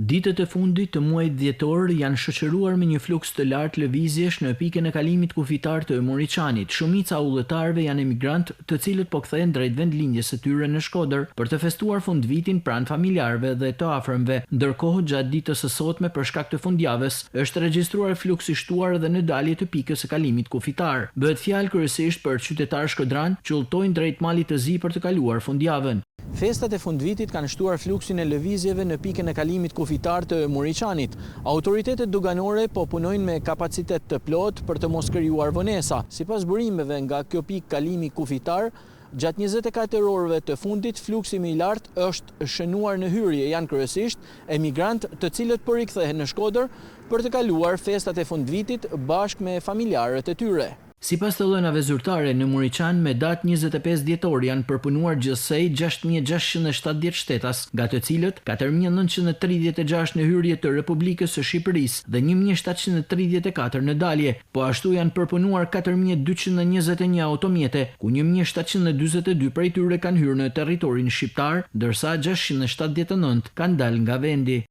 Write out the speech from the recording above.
Ditët e fundit të muajit dhjetor janë shoqëruar me një fluks të lartë lëvizjesh në pikën e kalimit kufitar të Moriçanit. Shumica udhëtarëve janë emigrant, të cilët po kthehen drejt vendlindjes së tyre në Shkodër për të festuar fundvitin pranë familjarëve dhe të afërmve. Ndërkohë, gjatë ditës së sotme për shkak të fundjavës, është regjistruar fluks i shtuar edhe në dalje të pikës së kalimit kufitar. Bëhet fjalë kryesisht për qytetarë shkodran që udhtojnë drejt Malit të Zi për të kaluar fundjavën. Festat e fundvitit kanë shtuar fluksin e lëvizjeve në pikën e kalimit kufitar të Moriçanit. Autoritetet doganore po punojnë me kapacitet të plot për të mos krijuar vonesa. Sipas burimeve nga kjo pikë kalimi kufitar, gjatë 24 orëve të fundit, fluksi më i lartë është shënuar në hyrje, janë kryesisht emigrant të cilët po rikthehen në Shkodër për të kaluar festat e fundvitit bashkë me familjarët e tyre. Sipas të dhënave zyrtare, në Moriçan me datë 25 dhjetor janë përpunuar gjithsej 6670 shtetas, nga të cilët 4936 në hyrje të Republikës së Shqipërisë dhe 1734 në dalje, po ashtu janë përpunuar 4221 automjete, ku 1742 prej tyre kanë hyrë në territorin shqiptar, ndërsa 679 kanë dalë nga vendi.